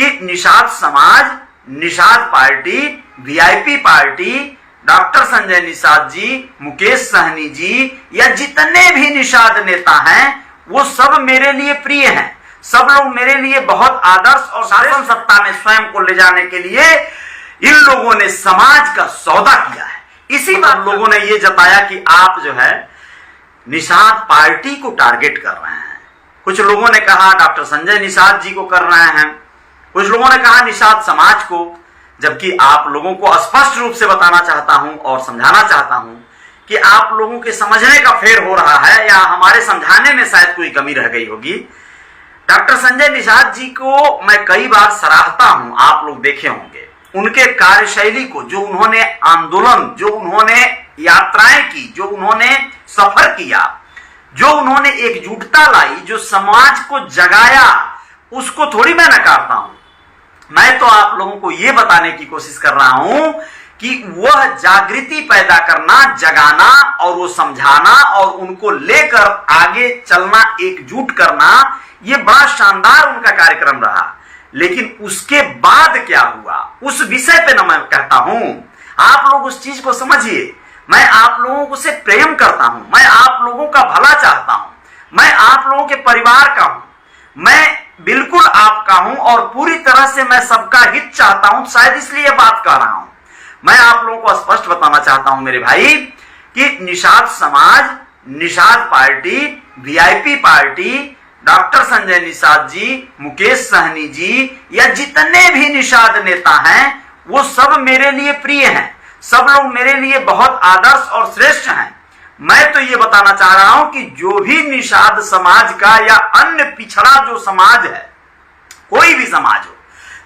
कि निषाद समाज, Nishad party, VIP party, doctor Sanjay Nishad ji, Mukesh Sahani ji या जितने भी निषाद नेता हैं वो सब मेरे लिए प्रिय हैं। सब लोग मेरे लिए बहुत आदर्श और शासन सत्ता में स्वयं को ले जाने के लिए इन लोगों ने समाज का सौदा किया है। इसी बात लोगों ने ये जताया कि आप जो है निषाद पार्टी को टारगेट कर रहे हैं। कुछ लोगों ने कहा डॉक्टर संजय निषाद जी को कर रहे हैं, कुछ लोगों ने कहा निषाद समाज को, जबकि आप लोगों को स्पष्ट रूप से बताना चाहता हूं और समझाना चाहता हूं कि आप लोगों के समझने का फेर हो रहा है या हमारे समझाने में शायद कोई कमी रह गई होगी। डॉक्टर संजय निषाद जी को मैं कई बार सराहता हूं, आप लोग देखे होंगे उनके कार्यशैली को, जो उन्होंने आंदोलन, जो उन्होंने यात्राएं की, जो उन्होंने सफर किया, जो उन्होंने एकजुटता लाई, जो समाज को जगाया, उसको थोड़ी मैं नकारता हूं। मैं तो आप लोगों को यह बताने की कोशिश कर रहा हूं कि वह जागृति पैदा करना, जगाना और वो समझाना और उनको लेकर आगे चलना, एकजुट करना, यह बड़ा शानदार उनका कार्यक्रम रहा। लेकिन उसके बाद क्या हुआ उस विषय पे ना मैं कहता हूं। आप लोग उस चीज को समझिए। मैं आप लोगों से प्रेम करता हूं, मैं आप लोगों का भला चाहता हूं, मैं आप लोगों के परिवार का हूं, मैं बिल्कुल आपका हूं और पूरी तरह से मैं सबका हित चाहता हूं। शायद इसलिए बात कर रहा हूं। मैं आप लोगों को स्पष्ट बताना चाहता हूं मेरे भाई कि निषाद समाज, Nishad party, VIP party, doctor Sanjay Nishad ji, Mukesh Sahani ji या जितने भी निषाद नेता हैं वो सब मेरे लिए प्रिय हैं। सब लोग मेरे लिए बहुत आदर्श और श्रेष्ठ हैं। मैं तो ये बताना चाह रहा हूं कि जो भी निषाद समाज का या अन्य पिछड़ा जो समाज है, कोई भी समाज हो,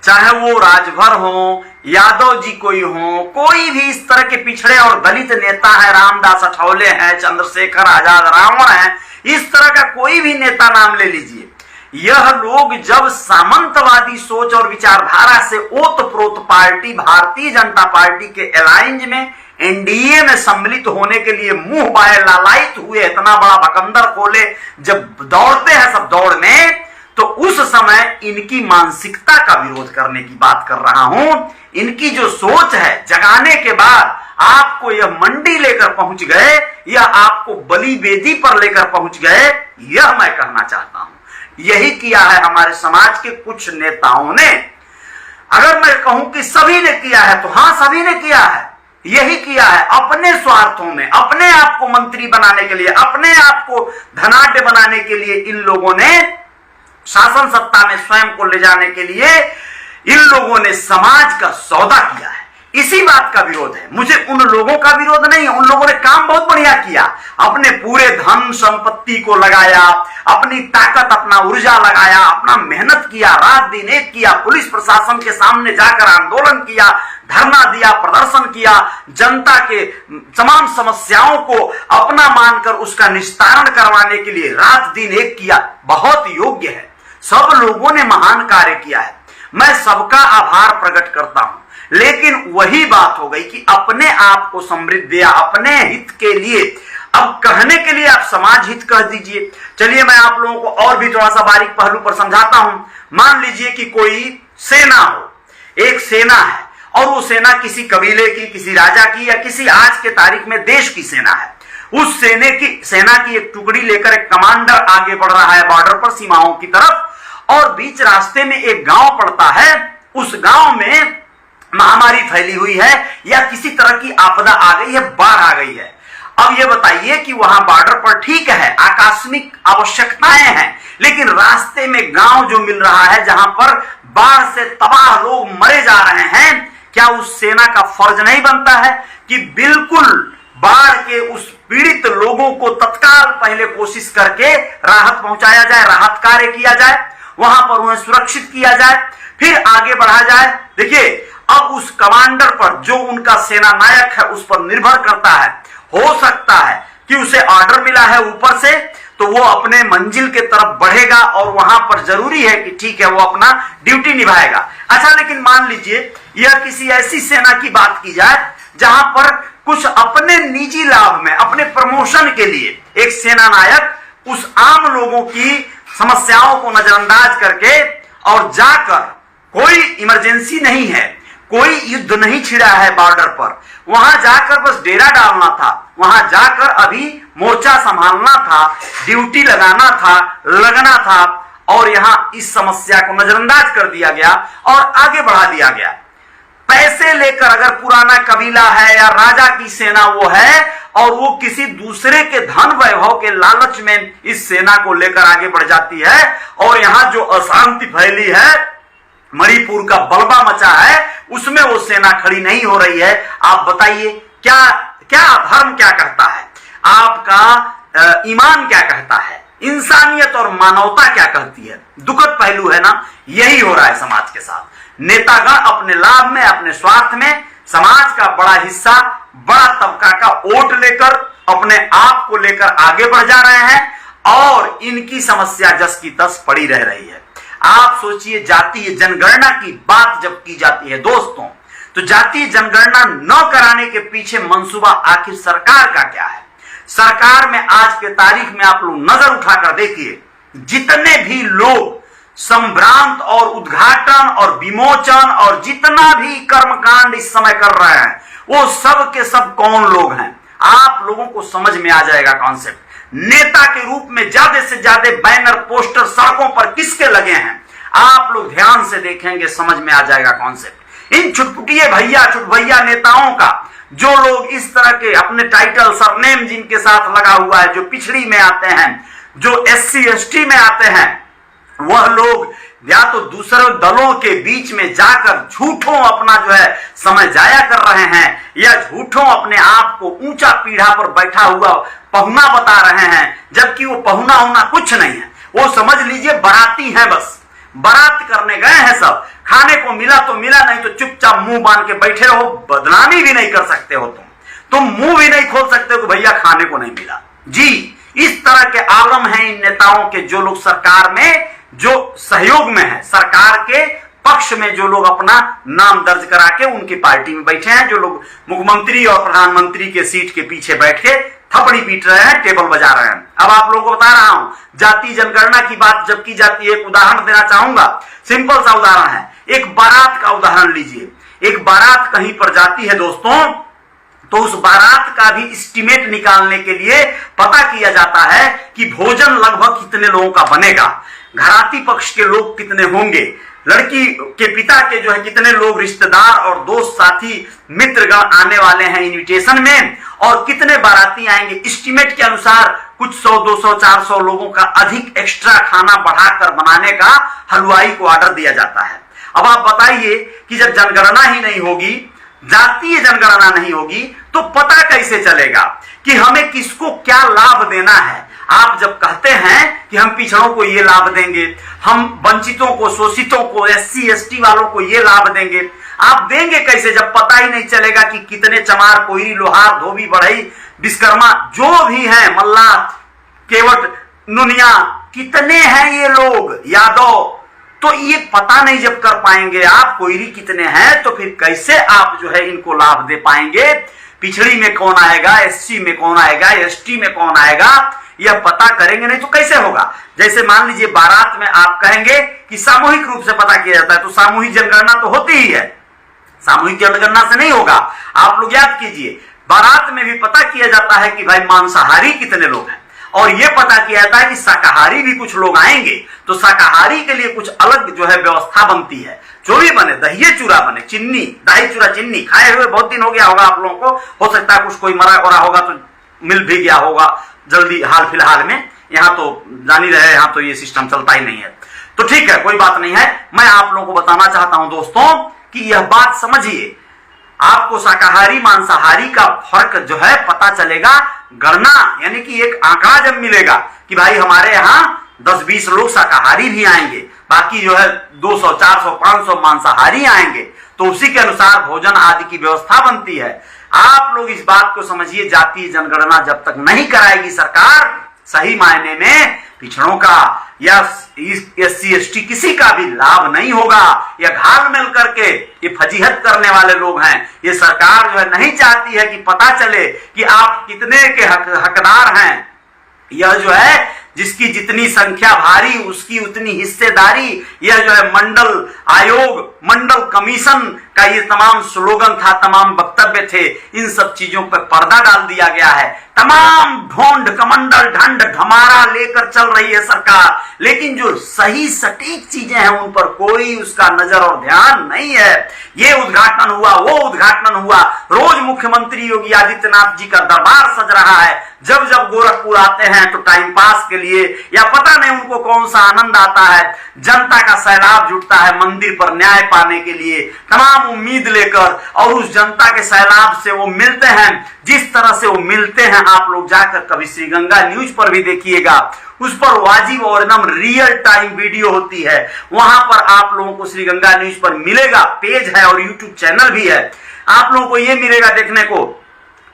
चाहे वो राजभर हो, यादव जी कोई हो, कोई भी इस तरह के पिछड़े और दलित नेता है, रामदास अठौले हैं, चंद्रशेखर आजाद, रावण है, इस तरह का कोई भी नेता नाम ले लीजिए, यह लोग जब सामंतवादी सोच और विचारधारा से ओतप्रोत पार्टी भारतीय जनता पार्टी के अलायंस में, एनडीए में सम्मिलित होने के लिए मुंह बाए लालायित हुए, इतना बड़ा बकंदर खोले, जब दौड़ते हैं सब दौड़ में, तो उस समय इनकी मानसिकता का विरोध करने की बात कर रहा हूं। इनकी जो सोच है, जगाने के बाद आपको यह मंडी लेकर पहुंच गए या आपको बलि वेदी पर लेकर पहुंच गए, यह मैं कहना चाहता हूं। यही किया है हमारे समाज के कुछ नेताओं ने। अगर मैं कहूं कि सभी ने किया है तो हां, सभी ने किया है। यही किया है अपने स्वार्थों में, अपने आप को मंत्री बनाने के लिए, अपने आप को धनाढ्य बनाने के लिए इन लोगों ने शासन सत्ता में स्वयं को ले जाने के लिए इन लोगों ने समाज का सौदा किया है। इसी बात का विरोध है। मुझे उन लोगों का विरोध नहीं है। उन लोगों ने काम बहुत बढ़िया किया, अपने पूरे धन संपत्ति को लगाया, अपनी ताकत, अपना ऊर्जा लगाया, अपना मेहनत किया, रात दिन एक किया, पुलिस प्रशासन के सामने जाकर आंदोलन किया, धरना दिया, प्रदर्शन किया, जनता के तमाम समस्याओं को अपना मानकर उसका निस्तारण करवाने के लिए रात दिन एक किया। बहुत योग्य है, सब लोगों ने महान कार्य किया है। मैं सबका आभार प्रकट करता हूं। लेकिन वही बात हो गई कि अपने आप को समृद्ध या अपने हित के लिए, अब कहने के लिए आप समाज हित कह दीजिए। चलिए मैं आप लोगों को और भी थोड़ा सा बारीक पहलू पर समझाता हूं। मान लीजिए कि कोई सेना हो, एक सेना है और वो सेना किसी कबीले की, किसी राजा की या किसी आज के तारीख में देश की सेना है। उस सेना की एक टुकड़ी लेकर एक कमांडर आगे बढ़ रहा है बॉर्डर पर, सीमाओं की तरफ, और बीच रास्ते में एक गांव पड़ता है। उस गांव में महामारी फैली हुई है या किसी तरह की आपदा आ गई है, बाढ़ आ गई है। अब ये बताइए कि वहां बॉर्डर पर ठीक है, आकस्मिक आवश्यकताएं हैं, लेकिन रास्ते में गांव जो मिल रहा है जहां पर बाढ़ से तबाह लोग मरे जा रहे हैं, क्या उस सेना का फर्ज नहीं बनता है कि बिल्कुल बाढ़ के उस पीड़ित लोगों को तत्काल पहले कोशिश करके राहत पहुंचाया जाए, राहत कार्य किया जाए, वहां पर उन्हें सुरक्षित किया जाए, फिर आगे बढ़ा जाए। देखिए, अब उस कमांडर पर, जो उनका सेना नायक है, उस पर निर्भर करता है। हो सकता है कि उसे ऑर्डर मिला है ऊपर से, तो वो अपने मंजिल के तरफ बढ़ेगा और वहां पर जरूरी है कि ठीक है वो अपना ड्यूटी निभाएगा। अच्छा, लेकिन मान लीजिए यह किसी ऐसी सेना की बात की जाए जहां पर कुछ अपने निजी लाभ में, अपने प्रमोशन के लिए एक सेना नायक उस आम लोगों की समस्याओं को नजरअंदाज करके और जाकर कोई इमरजेंसी नहीं है, कोई युद्ध नहीं छिड़ा है बॉर्डर पर। वहां जाकर बस डेरा डालना था, वहां जाकर अभी मोर्चा संभालना था, ड्यूटी लगाना था, लगना था, और यहां इस समस्या को नजरअंदाज कर दिया गया और आगे बढ़ा दिया गया। पैसे लेकर अगर पुराना कबीला है या राजा की सेना वो है और वो किसी दूसरे के धन वैभव के लालच में इस सेना को लेकर आगे बढ़ जाती है, और यहां जो अशांति फैली है, मणिपुर का बलबा मचा है, उसमें वो सेना खड़ी नहीं हो रही है। आप बताइए क्या क्या धर्म क्या कहता है, आपका ईमान क्या कहता है, इंसानियत और मानवता क्या कहती है? दुखद पहलू है ना, यही हो रहा है समाज के साथ। नेतागण अपने लाभ में, अपने स्वार्थ में समाज का बड़ा हिस्सा, बड़ा तबका का वोट लेकर अपने आप को लेकर आगे बढ़ जा रहे हैं और इनकी समस्या जस की तस पड़ी रह रही है। आप सोचिए, जातीय जनगणना की बात जब की जाती है दोस्तों, तो जातीय जनगणना न कराने के पीछे मंसूबा आखिर सरकार का क्या है? सरकार में आज के तारीख में आप लोग नजर उठाकर देखिए, जितने भी लोग संभ्रांत और उद्घाटन और विमोचन और जितना भी कर्मकांड इस समय कर रहे हैं, वो सब के सब कौन लोग हैं? आप लोगों को समझ में आ जाएगा कॉन्सेप्ट। नेता के रूप में ज्यादा से ज्यादा बैनर पोस्टर सड़कों पर किसके लगे हैं? आप लोग ध्यान से देखेंगे, समझ में आ जाएगा कॉन्सेप्ट। इन चुटपुटिये भैया चुटभैया नेताओं का, जो लोग इस तरह के अपने टाइटल सरनेम जिनके साथ लगा हुआ है, जो पिछड़ी में आते हैं, जो SC ST में आते हैं, वह लोग या तो दूसरे दलों के बीच में जाकर झूठों अपना जो है समय जाया कर रहे हैं, या झूठों अपने आप को ऊंचा पीढ़ा पर बैठा हुआ पहुना बता रहे हैं, जबकि वो पहुना होना कुछ नहीं है। वो समझ लीजिए बाराती हैं, बस बारात करने गए हैं सब। खाने को मिला तो मिला, नहीं तो चुपचाप मुंह बांध के बैठे रहो। बदनामी भी नहीं कर सकते हो तुम मुंह भी नहीं खोल सकते हो कि भैया खाने को नहीं मिला। जी, इस तरह के आलम हैं इन नेताओं के, जो लोग सरकार में जो सहयोग में है, सरकार के पक्ष में जो लोग अपना नाम दर्ज करा के उनकी पार्टी में बैठे हैं, जो लोग मुख्यमंत्री और प्रधानमंत्री के सीट के पीछे बैठ के थपड़ी पीट रहे हैं, टेबल बजा रहे हैं। अब आप लोगों को बता रहा हूं, जातीय जनगणना की बात जब की जाती है, एक उदाहरण देना चाहूंगा। सिंपल सा उदाहरण है, एक बारात का उदाहरण लीजिए। एक बारात कहीं पर जाती है दोस्तों, तो उस बारात का भी एस्टीमेट निकालने के लिए पता किया जाता है कि भोजन लगभग कितने लोगों का बनेगा, घराती पक्ष के लोग कितने होंगे, लड़की के पिता के जो है कितने लोग रिश्तेदार और दोस्त साथी मित्रगण आने वाले हैं इनविटेशन में, और कितने बाराती आएंगे। एस्टीमेट के अनुसार कुछ 100, 200, 400 लोगों का अधिक एक्स्ट्रा खाना बढ़ाकर बनाने का हलवाई को ऑर्डर दिया जाता है। अब आप बताइए कि जब जनगणना ही नहीं होगी, जातीय जनगणना नहीं होगी, तो पता कैसे चलेगा कि हमें किसको क्या लाभ देना है? आप जब कहते हैं कि हम पिछड़ों को ये लाभ देंगे, हम वंचितों को, शोषितों को, SC ST वालों को ये लाभ देंगे, आप देंगे कैसे जब पता ही नहीं चलेगा कि कितने चमार, कोयरी, लोहार, धोबी, बढ़ई, विश्वकर्मा जो भी हैं, मल्ला, केवट, नुनिया, कितने हैं ये लोग, यादव, तो ये पता नहीं जब कर पाएंगे आप कोयरी कितने हैं, तो फिर कैसे आप जो है इनको लाभ दे पाएंगे? पिछड़ी में कौन आएगा, SC में कौन आएगा, ST में कौन आएगा, यह पता करेंगे नहीं तो कैसे होगा? जैसे मान लीजिए बारात में आप कहेंगे कि सामूहिक रूप से पता किया जाता है, तो सामूहिक जनगणना तो होती ही है, सामूहिक जनगणना से नहीं होगा। आप लोग याद कीजिए, बारात में भी पता किया जाता है कि भाई मांसाहारी कितने लोग हैं, और यह पता किया जाता है कि शाकाहारी भी कुछ लोग आएंगे, तो शाकाहारी के लिए कुछ अलग जो है व्यवस्था बनती है। जो भी बने, दही चूरा बने, चिन्नी, दही चूरा चिन्नी खाए हुए बहुत दिन हो गया होगा आप लोगों को, हो सकता है कुछ कोई मरा ओरा होगा तो मिल भी गया होगा जल्दी हाल फिलहाल में। यहाँ तो जान ही रहे, यहाँ तो ये सिस्टम चलता ही नहीं है, तो ठीक है, कोई बात नहीं है। मैं आप लोगों को बताना चाहता हूं दोस्तों कि यह बात समझिए, आपको शाकाहारी मांसाहारी का फर्क जो है पता चलेगा गणना, यानी कि एक आंकड़ा जब मिलेगा कि भाई हमारे यहाँ 10-20 लोग शाकाहारी भी आएंगे, बाकी जो है 200, 400, 500 मांसाहारी आएंगे, तो उसी के अनुसार भोजन आदि की व्यवस्था बनती है। आप लोग इस बात को समझिए, जातीय जनगणना जब तक नहीं कराएगी सरकार, सही मायने में पिछड़ों का या SC ST किसी का भी लाभ नहीं होगा। या घाल मिल करके ये फजीहत करने वाले लोग हैं, ये सरकार जो है नहीं चाहती है कि पता चले कि आप कितने के हकदार हैं। यह जो है जिसकी जितनी संख्या भारी उसकी उतनी हिस्सेदारी, यह जो है मंडल आयोग, मंडल कमीशन का ये तमाम स्लोगन था, तमाम वक्तव्य थे, इन सब चीजों पर पर्दा डाल दिया गया है। तमाम ढोंड कमंडल ढंड ढमारा लेकर चल रही है सरकार, लेकिन जो सही सटीक चीजें हैं उन पर कोई उसका नजर और ध्यान नहीं है। ये उद्घाटन हुआ, वो उद्घाटन हुआ, रोज मुख्यमंत्री योगी आदित्यनाथ जी का दरबार सज रहा है। जब जब गोरखपुर आते हैं तो टाइम पास के लिए या पता नहीं उनको कौन सा आनंद आता है, जनता का सैलाब जुटता है मंदिर पर न्याय पाने के लिए, तमाम उम्मीद लेकर, और उस जनता के सैलाब से वो मिलते हैं। जिस तरह से वो मिलते हैं आप लोग जाकर कभी श्रीगंगा न्यूज पर भी देखिएगा, उस पर वाजिब और एकदम रियल टाइम वीडियो होती है। वहां पर आप लोगों को श्रीगंगा न्यूज पर मिलेगा, पेज है और यूट्यूब चैनल भी है, आप लोगों को यह मिलेगा देखने को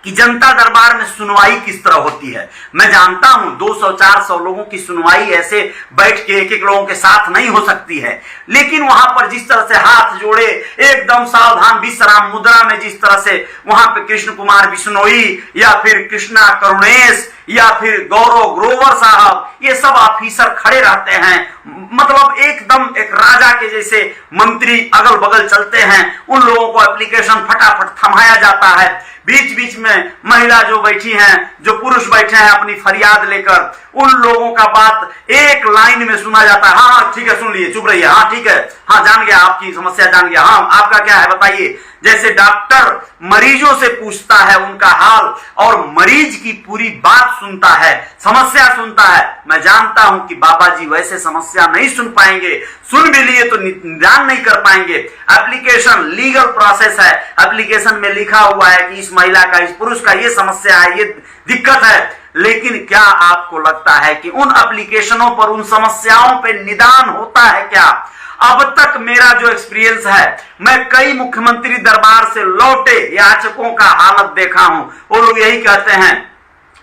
कि जनता दरबार में सुनवाई किस तरह होती है। मैं जानता हूं 200-400 लोगों की सुनवाई ऐसे बैठ के एक एक लोगों के साथ नहीं हो सकती है, लेकिन वहां पर जिस तरह से हाथ जोड़े एकदम सावधान विश्राम मुद्रा में, जिस तरह से वहां पे कृष्ण कुमार बिश्नोई या फिर कृष्णा करुणेश या फिर गौरव ग्रोवर साहब, ये सब ऑफिसर खड़े रहते हैं, मतलब एकदम एक राजा के जैसे मंत्री अगल बगल चलते हैं। उन लोगों को एप्लीकेशन फटाफट थमाया जाता है। बीच बीच में महिला जो बैठी हैं, जो पुरुष बैठे हैं अपनी फरियाद लेकर, उन लोगों का बात एक लाइन में सुना जाता है। हाँ ठीक है, सुन लिए, चुप रहिए, हाँ ठीक है, हाँ जान गया आपकी समस्या, जान गया, हाँ आपका क्या है बताइए। जैसे डॉक्टर मरीजों से पूछता है उनका हाल और मरीज की पूरी बात सुनता है, समस्या सुनता है। मैं जानता हूं कि बाबा जी वैसे समस्या नहीं सुन पाएंगे, सुन भी लिए तो निदान नहीं कर पाएंगे। एप्लीकेशन लीगल प्रोसेस है, एप्लीकेशन में लिखा हुआ है कि इस महिला का, इस पुरुष का ये समस्या है, ये दिक्कत है, लेकिन क्या आपको लगता है कि उन एप्लीकेशनों पर, उन समस्याओं पर निदान होता है क्या? अब तक मेरा जो एक्सपीरियंस है, मैं कई मुख्यमंत्री दरबार से लौटे याचकों का हालत देखा हूं, वो लोग यही कहते हैं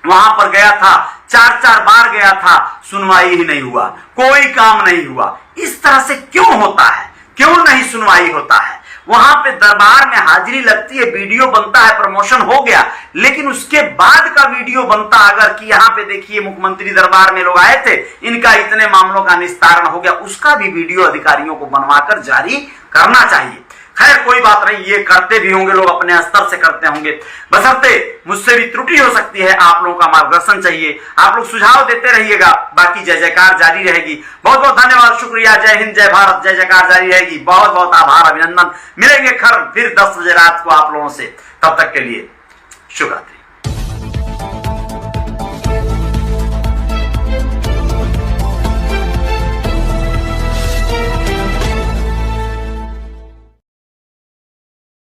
वहां पर गया था, 4-4 बार गया था, सुनवाई ही नहीं हुआ, कोई काम नहीं हुआ। इस तरह से क्यों होता है, क्यों नहीं सुनवाई होता है? वहां पे दरबार में हाजिरी लगती है, वीडियो बनता है, प्रमोशन हो गया, लेकिन उसके बाद का वीडियो बनता अगर कि यहाँ पे देखिए मुख्यमंत्री दरबार में लोग आए थे, इनका इतने मामलों का निस्तारण हो गया, उसका भी वीडियो अधिकारियों को बनवाकर जारी करना चाहिए। खैर कोई बात नहीं, ये करते भी होंगे लोग, अपने स्तर से करते होंगे, बशर्ते मुझसे भी त्रुटि हो सकती है, आप लोगों का मार्गदर्शन चाहिए, आप लोग सुझाव देते रहिएगा। बाकी जय जयकार जारी रहेगी। बहुत बहुत धन्यवाद, शुक्रिया, जय हिंद, जय भारत, जय जयकार जारी रहेगी। बहुत बहुत आभार, अभिनंदन। मिलेंगे फिर 10 बजे रात को आप लोगों से, तब तक के लिए शुभ रात्रि।